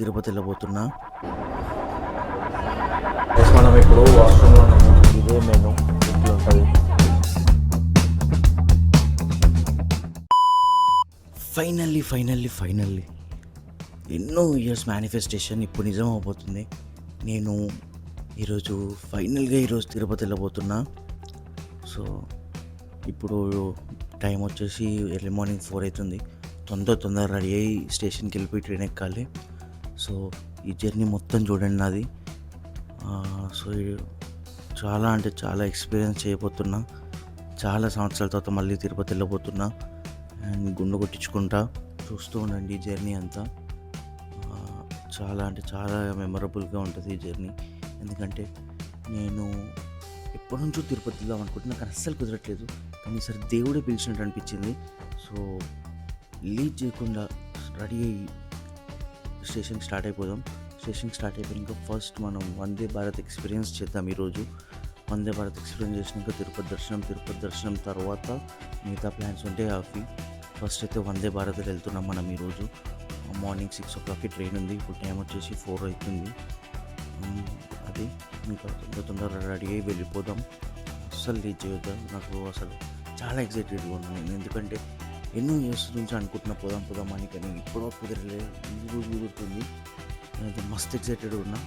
తిరుపతి వెళ్ళబోతున్నా. మనం ఇప్పుడు వాష్రూమ్లో ఉన్నాము. ఇదే మెను ఇట్లా ఉంటుంది. ఫైనల్లీ ఎన్నో ఇయర్స్ మేనిఫెస్టేషన్ ఇప్పుడు నిజం అవబోతుంది. నేను ఈరోజు తిరుపతి వెళ్ళబోతున్నా. సో ఇప్పుడు టైం వచ్చేసి ఎర్లీ మార్నింగ్ 4 అవుతుంది. తొందర రెడీ అయ్యి స్టేషన్కి వెళ్ళిపోయి ట్రైన్ ఎక్కాలి. సో ఈ జర్నీ మొత్తం చూడండి నాది. సో చాలా ఎక్స్పీరియన్స్ చేయబోతున్నా. చాలా సంవత్సరాల తర్వాత మళ్ళీ తిరుపతి వెళ్ళబోతున్నా. అండ్ గుండు కొట్టించుకుంటా. చూస్తూ ఉండండి ఈ జర్నీ అంతా. చాలా మెమరబుల్గా ఉంటుంది ఈ జర్నీ. ఎందుకంటే నేను ఎప్పటి నుంచో తిరుపతి వెళ్దాం అనుకుంటున్నా, కానీ అస్సలు కుదరట్లేదు. కానీ ఈసారి దేవుడే పిలిచినట్టు అనిపించింది. సో లీడ్ చేయకుండా రెడీ అయ్యి స్టేషన్కి స్టార్ట్ అయిపోయాక ఫస్ట్ మనం వందే భారత్ ఎక్స్పీరియన్స్ చేద్దాం. ఈరోజు వందే భారత్ ఎక్స్పీరియన్స్ చేసినాక తిరుపతి దర్శనం తర్వాత మిగతా ప్లాన్స్ ఉంటే అవి. ఫస్ట్ అయితే వందే భారత్ వెళ్తున్నాం మనం. ఈరోజు మార్నింగ్ 6 o'clockకి ట్రైన్ ఉంది. ఇప్పుడు టైం వచ్చేసి 4 అవుతుంది. అది ఇంకా తొందరగా రెడీ అయ్యి వెళ్ళిపోదాం. అస్సలు లీడ్ చేయొద్దాం. నాకు అసలు చాలా ఎక్సైటెడ్గా ఉన్నాను నేను. ఎందుకంటే ఎన్నో ఇయర్స్ నుంచి అనుకుంటున్నా పోదాం అని, కానీ ఇప్పుడు కుదరలేదు. ఈ రోజు కుదురుతుంది. నేనైతే మస్తు ఎక్సైటెడ్ ఉన్నా.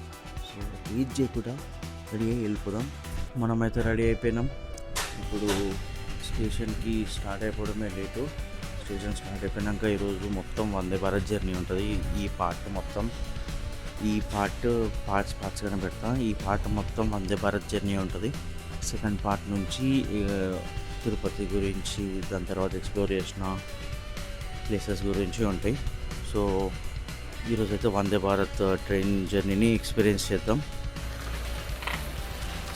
సో లీడ్ చేయకుండా రెడీ అయ్యి వెళ్ళిపోదాం. మనమైతే రెడీ అయిపోయినాం. ఇప్పుడు స్టేషన్కి స్టార్ట్ అయిపోవడమే లేటు. స్టేషన్ స్టార్ట్ అయిపోయినాక ఈరోజు మొత్తం వందే భారత్ జర్నీ ఉంటుంది. ఈ పార్ట్స్గానే పెడతా. ఈ పార్ట్ మొత్తం వందే భారత్ జర్నీ ఉంటుంది. సెకండ్ పార్ట్ నుంచి తిరుపతి గురించి, దాని తర్వాత ఎక్స్ప్లోర్ చేసిన ప్లేసెస్ గురించి ఉంటాయి. సో ఈరోజైతే వందే భారత్ ట్రైన్ జర్నీని ఎక్స్పీరియన్స్ చేద్దాం.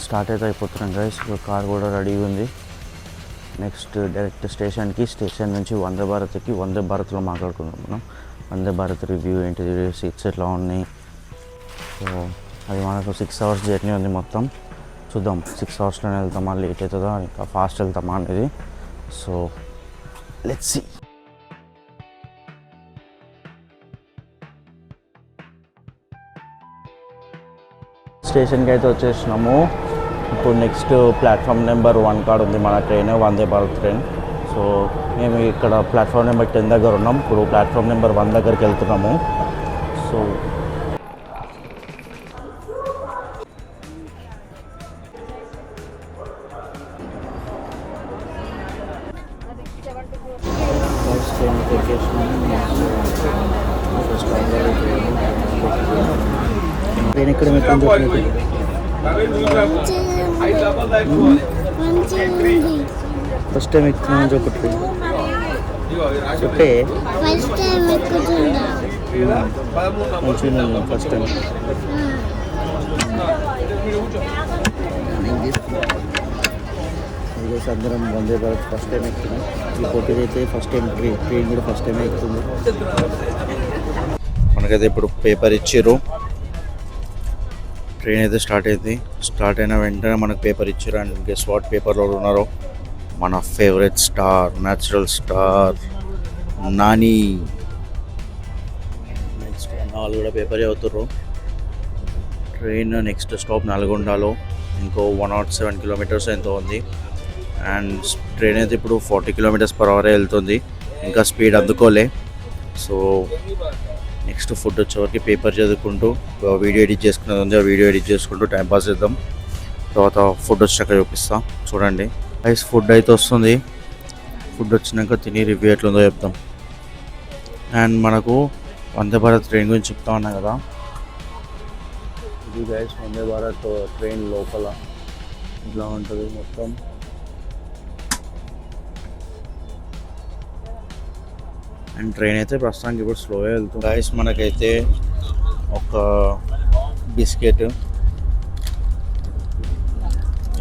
స్టార్ట్ అయితే అయిపోతున్నాం గైస్. కార్ కూడా రెడీగా ఉంది. నెక్స్ట్ డైరెక్ట్ స్టేషన్ నుంచి వందే భారత్లో మాట్లాడుకుందాం మనం. వందే భారత్ రివ్యూ ఏంటిది, సీట్స్ ఎట్లా ఉన్నాయి. సో అది మనకు 6 hours జర్నీ ఉంది మొత్తం. చూద్దాం 6 hours-లోనే వెళ్తామా, లేట్ అవుతుందా, ఇంకా ఫాస్ట్ వెళ్తామా అనేది. So let's see. స్టేషన్కి అయితే వచ్చేసినాము. ఇప్పుడు నెక్స్ట్ ప్లాట్ఫామ్ నెంబర్ 1 కాడ ఉంది మన train, Vande Bharat train. So మేము ఇక్కడ ప్లాట్ఫామ్ నెంబర్ 10 దగ్గర ఉన్నాం. ఇప్పుడు ప్లాట్ఫామ్ నెంబర్ 1 దగ్గరికి వెళ్తున్నాము. సో ట్రైన్ ఎక్కడ ఫస్ట్ టైం ఎక్కుతున్నాను చెప్పట్లేదు. చెప్పే మంచిగా ఫస్ట్ టైం. అందరం వందే భారత్ ఫస్ట్ టైం ఎక్కుతున్నాం. ఈ పోటీలు అయితే ఫస్ట్ టైం ట్రైన్ కూడా ఫస్ట్ టైం ఎక్కుతుంది. మనకైతే ఇప్పుడు పేపర్ ఇచ్చారు. ట్రైన్ అయితే స్టార్ట్ అయింది. స్టార్ట్ అయిన వెంటనే మనకు పేపర్ ఇచ్చారు. అండ్ గెస్ వాట్ పేపర్లో ఉన్నారు మన favourite star, natural star Nani. Next వాళ్ళు కూడా పేపర్ చదువుతారు. ట్రైన్ నెక్స్ట్ స్టాప్ నల్గొండలో. ఇంకో 107 kilometers ఎంతో ఉంది. అండ్ ట్రైన్ అయితే ఇప్పుడు 40 km/h వెళ్తుంది. ఇంకా స్పీడ్ అందుకోలే. సో నెక్స్ట్ ఫుడ్ వచ్చేవరకు పేపర్ చదువుకుంటూ వీడియో ఎడిట్ చేసుకునేది ఉంది. ఆ వీడియో ఎడిట్ చేసుకుంటూ టైంపాస్ చేద్దాం. తర్వాత ఫుడ్ వచ్చాక చూపిస్తాం. చూడండి గైస్, ఫుడ్ అయితే వస్తుంది. ఫుడ్ వచ్చినాక తిని రివ్యూ ఎట్లుందో చెప్తాం. అండ్ మనకు వందే భారత్ ట్రైన్ గురించి చెప్తా ఉన్నా కదా, ఇది గైస్ వందే భారత్ ట్రైన్ లోపల ఇట్లా ఉంటుంది మొత్తం. అండ్ ట్రైన్ అయితే ప్రస్తుతానికి ఇప్పుడు స్లోగా వెళ్తుంది గైస్. మనకైతే ఒక బిస్కెట్,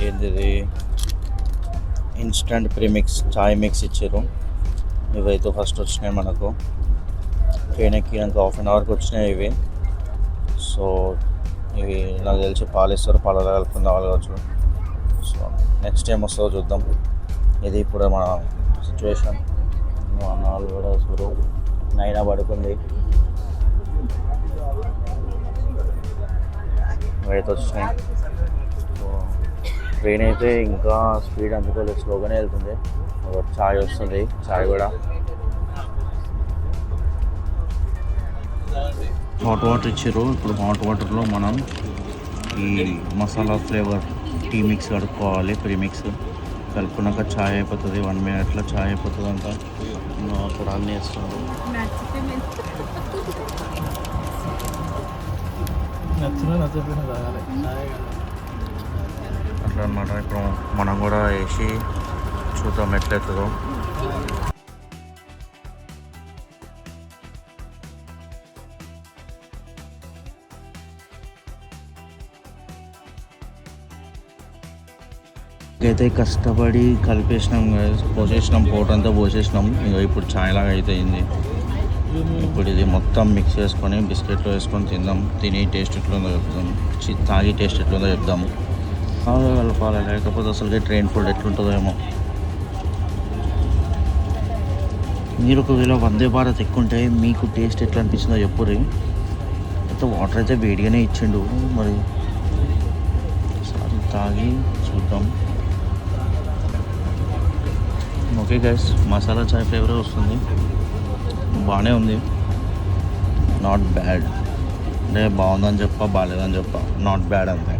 ఏంటిది ఇన్స్టంట్ ప్రీమిక్స్ చాయ్ మిక్స్ ఇచ్చారు. ఇవైతే ఫస్ట్ వచ్చినాయి మనకు. ట్రైన్ ఎక్కినాక 1/2 hourకి వచ్చినాయి ఇవి. సో ఇవి నాకు తెలిసి పాలు ఇస్తారు, పాలలో కలుపుకుని కావచ్చు. సో నెక్స్ట్ టైం వస్తుందో చూద్దాం. ఇది ఇప్పుడు మన సిచ్యువేషన్. అన్నాళ్ళు కూడా సురు నైనా పడుకుంది. అయితే వచ్చినాయి. సో ట్రైన్ అయితే ఇంకా స్పీడ్ అందుకోలేదు, స్లోగానే వెళ్తుంది. చాయ్ వస్తుంది, చాయ్ కూడా. హాట్ వాటర్ ఇచ్చారు. ఇప్పుడు హాట్ వాటర్లో మనం ఈ మసాలా ఫ్లేవర్ టీ మిక్స్ కడుక్కోవాలి. ప్రీమిక్స్ కలుపుకున్నాక చాయ్ అయిపోతుంది. 1 minute చాయ్ అయిపోతుంది అంతా. అక్కడ అన్నీ వేస్తుంది. అట్లా అనమాట. ఇప్పుడు మనం కూడా వేసి చూద్దాం ఎట్లవుతుందో. అయితే కష్టపడి కలిపేసినాం, పోసేసినాం, పౌడర్ అంతా పోసేసినాం. ఇంకా ఇప్పుడు చాయ్ లాగా అయితే అయింది. ఇప్పుడు ఇది మొత్తం మిక్స్ చేసుకొని బిస్కెట్లో వేసుకొని తిందాం. తిని టేస్ట్ ఎట్లుందో చెప్తాం, తాగి టేస్ట్ ఎట్లుందో చెప్దాము. కలపాలి, లేకపోతే అసలుకే ట్రైన్ ఫుడ్ ఎట్లుంటుందో ఏమో. మీరు ఒకవేళ వందే భారత్ ఎక్కుంటే మీకు టేస్ట్ ఎట్లా అనిపిస్తుందో చెప్పుర్రి. అయితే వాటర్ అయితే వేడిగానే ఇచ్చిండు, మరి ఒకసారి తాగి చూద్దాం. ఓకే గైస్, మసాలా చాయ్ ఫ్లేవర్ వస్తుంది, బాగానే ఉంది. నాట్ బ్యాడ్ అంటే బాగుందని చెప్పా, బాగాలేదని చెప్పా, నాట్ బ్యాడ్ అంతే.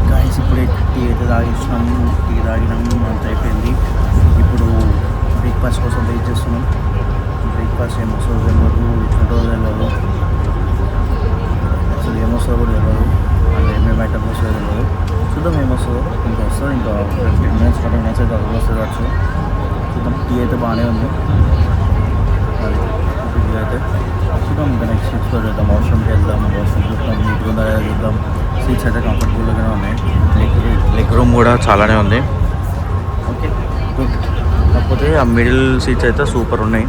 గాయస్ ఇప్పుడే టీ అయితే తాగిస్తున్నాం, టీ తాగినాం, అంత అయిపోయింది. ఇప్పుడు బ్రేక్ఫాస్ట్ కోసం వెయిట్ చేస్తున్నాం. బ్రేక్ఫాస్ట్ ఏమొస్తుందో తెలియదు, ఎట్లుంటుందో తెలియదు, అసలు ఏమొస్తుందో కూడా తెలియదు, అలా ఏమేమి ఐటమ్స్ వస్తుందో తెలియదు. చూద్దాం ఏమొస్తుందో. ఇంకా వస్తుంది, ఇంకా 15 minutes 20 minutes అయితే అది వస్తుంది కావచ్చు. చూద్దాం. టీ అయితే బాగానే ఉంది. అది టీ అయితే చూద్దాం. ఇంకా నెక్స్ట్ ఎక్స్ప్లోర్ చేద్దాం. వాష్రూమ్కి వెళ్దాం, వాష్రూమ్ చూద్దాం, నీట్గా ఉందా లేదా చూద్దాం. సీట్స్ అయితే కంఫర్టబుల్గానే ఉన్నాయి. లెగ్ రూమ్ కూడా చాలానే ఉంది. Okay good. కాకపోతే ఆ మిడిల్ సీట్స్ అయితే సూపర్ ఉన్నాయి.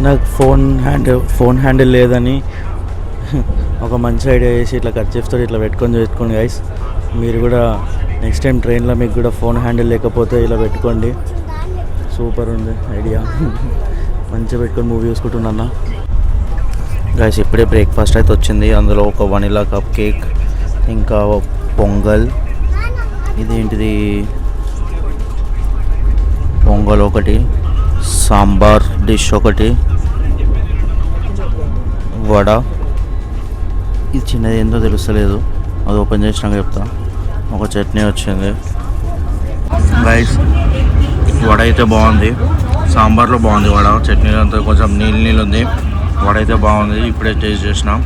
నాకు ఫోన్ హ్యాండిల్ లేదని ఒక మంచి ఐడియా చేసి ఇట్లా కర్చీఫ్తో ఇట్లా పెట్టుకోండి గైస్. మీరు కూడా నెక్స్ట్ టైం ట్రైన్లో మీకు కూడా ఫోన్ హ్యాండిల్ లేకపోతే ఇలా పెట్టుకోండి. సూపర్ ఉంది ఐడియా. మంచిగా పెట్టుకొని మూవీ చూసుకుంటున్నా గైస్. ఇప్పుడే బ్రేక్ఫాస్ట్ అయితే వచ్చింది. అందులో ఒక వనిలా కప్ కేక్, ఇంకా పొంగల్, ఇదేంటిది పొంగల్ ఒకటి, సాంబార్ డిష్ ఒకటి, వడ, ఇది చిన్నది ఏందో తెలుస్తలేదు, అది ఓపెన్ చేసినాక చెప్తా. ఒక చట్నీ వచ్చింది గైస్. వడ అయితే బాగుంది, సాంబార్లో బాగుంది వడ, చట్నీ అంతా కొంచెం నీళ్ళు ఉంది. వడ అయితే బాగుంది, ఇప్పుడే టేస్ట్ చేసినాం.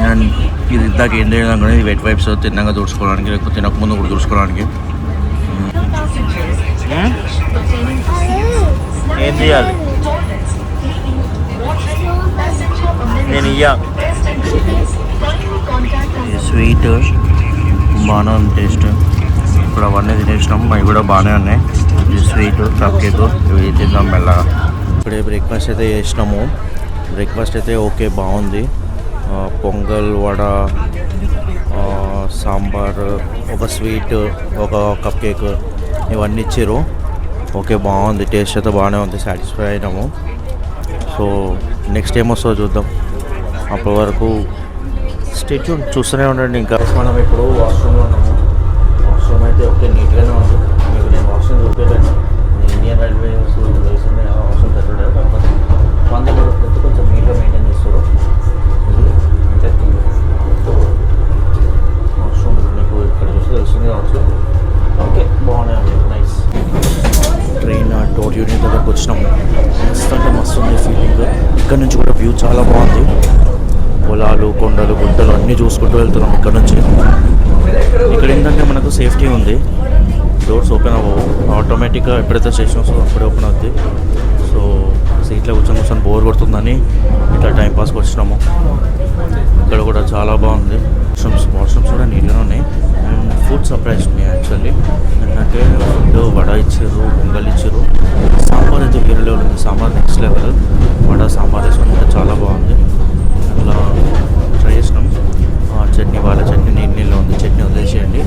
అండ్ ఇది ఇందాక ఏం చేయడం కానీ వెట్ వైప్స్ తిన్నాక తుడుచుకోవడానికి, లేకపోతే తినకముందు కూడా తుడుచుకోవడానికి. ఏం చేయాలి నేను ఇయ్యా. స్వీట్ బాగానే ఉంది టేస్ట్. ఇప్పుడు అవన్నీ తినేసినాం, అవి కూడా బాగానే ఉన్నాయి. ఇది స్వీట్, కప్ కేక్, ఇవి తిన్నాం మెల్లగా. ఇప్పుడే బ్రేక్ఫాస్ట్ అయితే చేసినాము. బ్రేక్ఫాస్ట్ అయితే ఓకే బాగుంది. పొంగల్, వడ, సాంబార్, ఒక స్వీట్, ఒక కప్ కేక్, ఇవన్నీ ఇచ్చారు. ఓకే బాగుంది, టేస్ట్ అయితే బాగానే ఉంది, సాటిస్ఫై అయినాము. సో నెక్స్ట్ ఏం వస్తుందో చూద్దాం. అప్పటి వరకు స్టే ట్యూన్, చూస్తూనే ఉండండి. ఇంకా మనం ఇప్పుడు వాష్రూమ్లో ఉన్నాము. వాష్రూమ్ అయితే ఓకే నీట్గానే ఉంది. మీకు నేను వాష్రూమ్ చూపించలేను, ఇండియన్ రైల్వేస్ వేసింది వాష్రూమ్ పెట్టలేదు. కాకపోతే మన దగ్గర కొంచెం నీట్గా మెయింటైన్ చేస్తారు. ఇది అంటే వాష్రూమ్ మీకు ఇక్కడ చూస్తే తెలుస్తుంది కావచ్చు. ఓకే బాగానే ఉంది, నైస్. ట్రైన్ డోర్ యూనిట్ దగ్గరకు వచ్చినాము. మస్తు అంటే మస్తు ఉంది ఫీలింగ్. ఇక్కడ నుంచి కూడా వ్యూ చాలా బాగుంది. పొలాలు, కొండలు, గుట్టలు అన్నీ చూసుకుంటూ వెళ్తున్నాం ఇక్కడ నుంచి. ఇక్కడ ఏంటంటే మనకు సేఫ్టీ ఉంది, డోర్స్ ఓపెన్ అవ్వవు, ఆటోమేటిక్గా ఎప్పుడైతే స్టేషన్ వస్తుందో అప్పుడే ఓపెన్ అవుద్ది. సో సీట్లో కూర్చొని బోర్ కొడుతుందని ఇట్లా టైంపాస్కి వచ్చినాము. ఇక్కడ కూడా చాలా బాగుంది. వాష్రూమ్స్ కూడా నీట్గా ఉన్నాయి. And food surprise me actually. ఎందుకంటే ఫుడ్ వడ ఇచ్చారు, పొంగల్ ఇచ్చారు, సాంబార్ అయితే వేరే లెవెల్ ఉంది. Sambar next level. వడ సాంబార్ వేసుకుంటే చాలా బాగుంది. అట్లా ట్రై చేసినాం. చట్నీ వాళ్ళ చట్నీ నీళ్ళలో ఉంది, చట్నీ వదిలేసేయండి.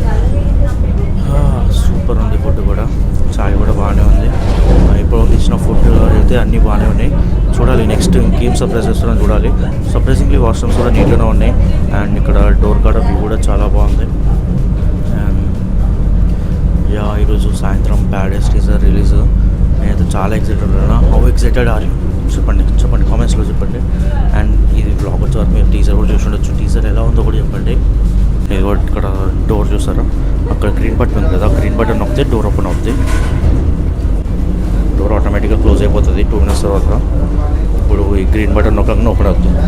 సూపర్ ఉంది ఫుడ్ కూడా. చాయ్ కూడా బాగానే ఉంది. ఇప్పుడు ఇచ్చిన ఫుడ్ అయితే అన్నీ బాగానే ఉన్నాయి. చూడాలి నెక్స్ట్ ఇంకేం సర్ప్రైజ్ చేస్తున్నారో చూడాలి. సర్ప్రైజింగ్లీ వాష్రూమ్స్ కూడా నీట్గానే ఉన్నాయి. అండ్ ఇక్కడ డోర్ కాడ వ్యూ కూడా చాలా బాగుంది. అండ్ యా, ఈరోజు సాయంత్రం ప్యారడైస్ టీజర్ రిలీజ్. నేనైతే చాలా ఎక్సైటెడ్ ఉన్నా. How excited are you? చెప్పండి కామెంట్స్లో చెప్పండి. అండ్ ఇది బ్లాగ్ వచ్చేవారు మీరు టీజర్ కూడా చూసి ఉండొచ్చు. టీజర్ ఎలా ఉందో కూడా చెప్పండి. ఇది కూడా ఇక్కడ డోర్ చూసారా, అక్కడ గ్రీన్ బటన్ ఉంది కదా, గ్రీన్ బటన్ నొక్కితే డోర్ ఓపెన్ అవుతుంది. డోర్ ఆటోమేటిక్గా క్లోజ్ అయిపోతుంది 2 minutes తర్వాత. ఇప్పుడు ఈ గ్రీన్ బటన్ నొక్కగానే ఓపెన్ అవుతుంది.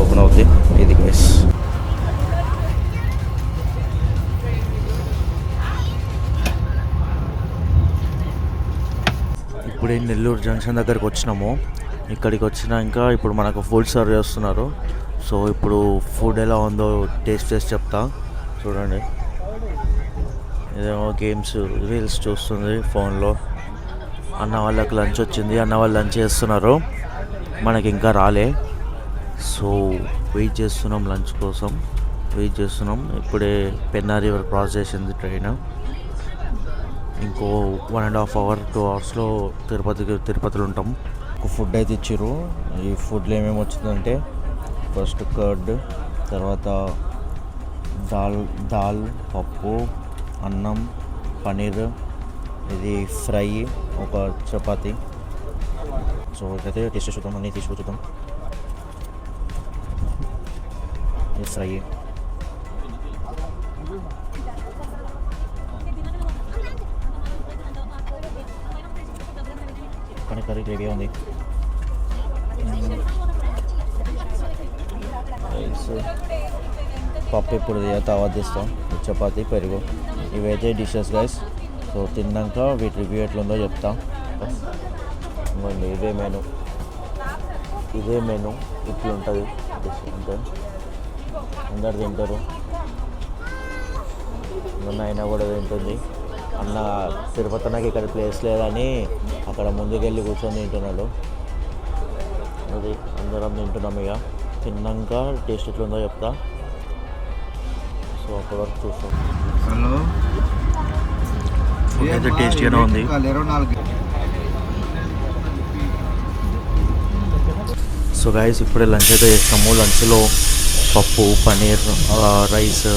ఓపెన్ అవుతుంది. ఇది గైస్. ఇప్పుడే నెల్లూరు జంక్షన్ దగ్గరికి వచ్చినాము. ఇక్కడికి వచ్చినాక ఇప్పుడు మనకు ఫుడ్ సర్వ్ చేస్తున్నారు. సో ఇప్పుడు ఫుడ్ ఎలా ఉందో టేస్ట్ చేసి చెప్తా. చూడండి, ఇదేమో గేమ్స్ రీల్స్ చూస్తుంది ఫోన్లో. అన్న వాళ్ళకి లంచ్ వచ్చింది, అన్న వాళ్ళు లంచ్ చేస్తున్నారు, మనకి ఇంకా రాలే. సో వెయిట్ చేస్తున్నాం, లంచ్ కోసం వెయిట్ చేస్తున్నాం. ఇప్పుడే పెన్నా రివర్ క్రాస్ చేసింది ట్రైన్. ఇంకో 1.5 hour 2 hours తిరుపతిలో ఉంటాం. ఒక ఫుడ్ అయితే ఇచ్చారు. ఈ ఫుడ్లో ఏమేమి వచ్చిందంటే ఫస్ట్ కర్డ్, తర్వాత దాల్ పప్పు, అన్నం, పన్నీర్, ఇది ఫ్రై, ఒక చపాతి. సో ఇదైతే టేస్ట్ చూద్దాం, అన్నీ తీసుకొచ్చుద్దాం. ఇది ఫ్రై, పన్నీర్ కర్రీ గ్రేవీ ఉంది. పప్పు ఇప్పుడు తర్వాత తీస్తాం. చపాతి, పెరుగు, ఇవైతే డిషెస్ గైస్. సో తిన్నాక వీటి రివ్యూ ఎట్లుందో చెప్తా. ఇదే మెను ఇట్లుంటుంది. అంటే అందరు తింటారు, అయినా కూడా తింటుంది. అన్న తిరుపతి నాకు ఇక్కడ ప్లేస్ లేదని అక్కడ ముందుకెళ్ళి కూర్చొని తింటున్నాడు. అది అందరం తింటున్నాం. ఇక తిన్నాక టేస్ట్ ఎట్లుందో చెప్తా. సో అప్పటి వరకు చూస్తాం. హలో, ఫుడ్ అయితే టేస్టీగానే ఉంది. సో గైస్ ఇప్పుడే లంచ్ అయితే చేస్తాము. లంచ్లో పప్పు, పన్నీర్, రైస్,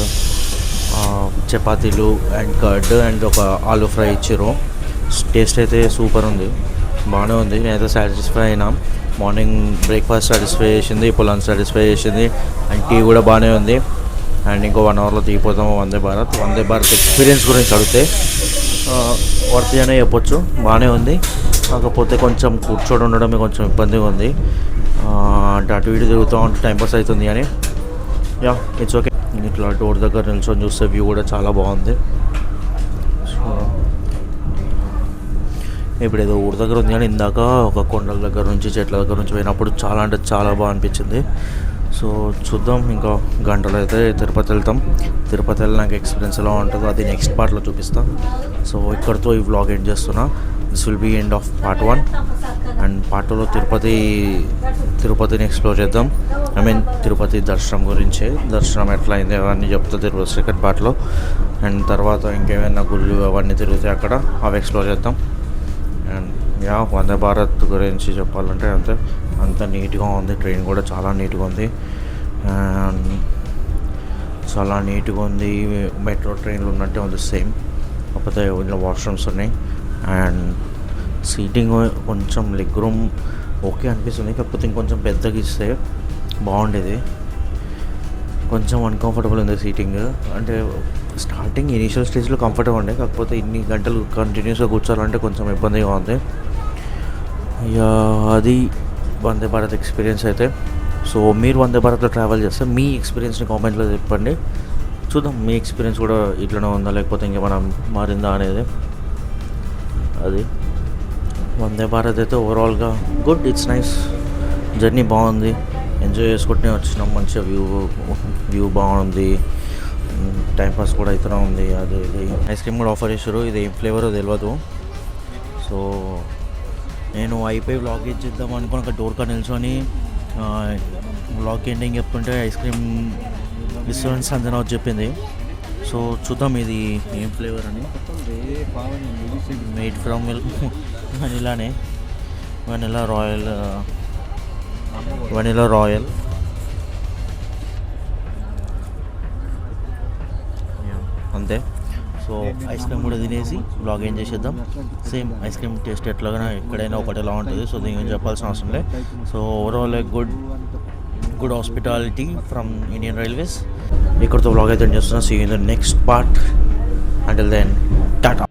చపాతీలు అండ్ కర్డ్ అండ్ ఒక ఆలూ ఫ్రై ఇచ్చారు. టేస్ట్ అయితే సూపర్ ఉంది, బాగానే ఉంది. నేనైతే సాటిస్ఫై అయినా. మార్నింగ్ బ్రేక్ఫాస్ట్ సాటిస్ఫై చేసింది, ఇప్పుడు లంచ్ సాటిస్ఫై చేసింది. అండ్ టీ కూడా బాగానే ఉంది. అండ్ ఇంకో 1 hourలో దిగిపోతాము వందే భారత్ ఎక్స్పీరియన్స్ గురించి అడిగితే వర్తీ అనే చెప్పొచ్చు. బాగానే ఉంది, కాకపోతే కొంచెం కూర్చోడి ఉండడమే కొంచెం ఇబ్బందిగా ఉంది. అటు ఇటు తిరుగుతూ ఉంటే టైంపాస్ అవుతుంది. అని యా, ఇట్స్ ఓకే. ఇట్లా డోర్ దగ్గర నిల్చొని చూస్తే వ్యూ కూడా చాలా బాగుంది. సో ఇప్పుడు ఏదో ఊరి దగ్గర ఉంది కానీ ఇందాక ఒక కొండల దగ్గర నుంచి చెట్ల దగ్గర నుంచి పోయినప్పుడు చాలా అంటే చాలా బాగా అనిపించింది. సో చూద్దాం, ఇంకా గంటలో అయితే తిరుపతి వెళ్తాం. తిరుపతి వెళ్ళినాక ఎక్స్పీరియన్స్ ఎలా ఉంటుందో అది నెక్స్ట్ పార్ట్లో చూపిస్తాం. సో ఇక్కడితో ఈ వ్లాగ్ ఎండ్ చేస్తున్నా. This will be end of part 1. And part 2లో తిరుపతిని ఎక్స్ప్లోర్ చేద్దాం. తిరుపతి దర్శనం ఎట్లా అయింది అవన్నీ చెప్తా తిరుపతి సెకండ్ పార్ట్లో. అండ్ తర్వాత ఇంకేమైనా గుళ్ళు అవన్నీ తిరిగితే అక్కడ అవి ఎక్స్ప్లోర్ చేద్దాం. అండ్ యా, వందే భారత్ గురించి చెప్పాలంటే అంత నీట్గా ఉంది. ట్రైన్ కూడా చాలా నీట్గా ఉంది. అండ్ చాలా నీట్గా ఉంది. మెట్రో ట్రైన్లు ఉన్నట్టే ఉంది సేమ్, కాకపోతే ఇంట్లో వాష్రూమ్స్ ఉన్నాయి. అండ్ సీటింగ్ కొంచెం లెగ్ రూమ్ ఓకే అనిపిస్తుంది, కాకపోతే ఇంకొంచెం పెద్దగా ఇస్తే బాగుండేది. కొంచెం అన్కంఫర్టబుల్ ఉంది సీటింగ్. అంటే స్టార్టింగ్ ఇనీషియల్ స్టేజ్లో కంఫర్టబుల్ ఉండే, కాకపోతే ఇన్ని గంటలు కంటిన్యూస్గా కూర్చోాలంటే కొంచెం ఇబ్బందిగా ఉంది. అది వందే భారత్ ఎక్స్పీరియన్స్ అయితే. సో మీరు వందే భారత్లో ట్రావెల్ చేస్తే మీ ఎక్స్పీరియన్స్ని కామెంట్లో చెప్పండి. చూద్దాం మీ ఎక్స్పీరియన్స్ కూడా ఇట్లనే ఉందా లేకపోతే ఇంకేమైనా మారిందా అనేది. అది వందే భారత్ అయితే ఓవరాల్గా గుడ్, ఇట్స్ నైస్. జర్నీ బాగుంది, ఎంజాయ్ చేసుకుంటూనే వచ్చినాం. మంచిగా వ్యూ బాగుంది, టైంపాస్ కూడా అవుతూనే ఉంది. అది ఇది ఐస్ క్రీమ్ కూడా ఆఫర్ చేశారు. ఇది ఏం ఫ్లేవరో తెలియదు. సో నేను అయిపోయి వ్లాగ్ చేద్దాం అనుకుని ఒక డోర్ కాడ నిల్చొని వ్లాగ్ ఎండింగ్ చెప్తుంటే ఐస్ క్రీమ్ డిస్టర్బెన్స్ అంజనా వచ్చి చెప్పింది. సో చూద్దాం ఇది ఏం ఫ్లేవర్ అని. మేడ్ ఫ్రమ్ మిల్క్ వనిలానే, వనిలా రాయల్ అంతే. సో ఐస్ క్రీమ్ కూడా తినేసి బ్లాగ్ ఏం చేసేద్దాం. సేమ్ ఐస్ క్రీమ్ టేస్ట్ ఎట్లాగా ఎక్కడైనా ఒకటిలా ఉంటుంది. సో దీనికి చెప్పాల్సిన అవసరం లేదు. So overall good hospitality from Indian Railways. ఇక్కడితో బ్లాగ్ అయితే చేస్తున్నా. See in the next part. Until then Tata.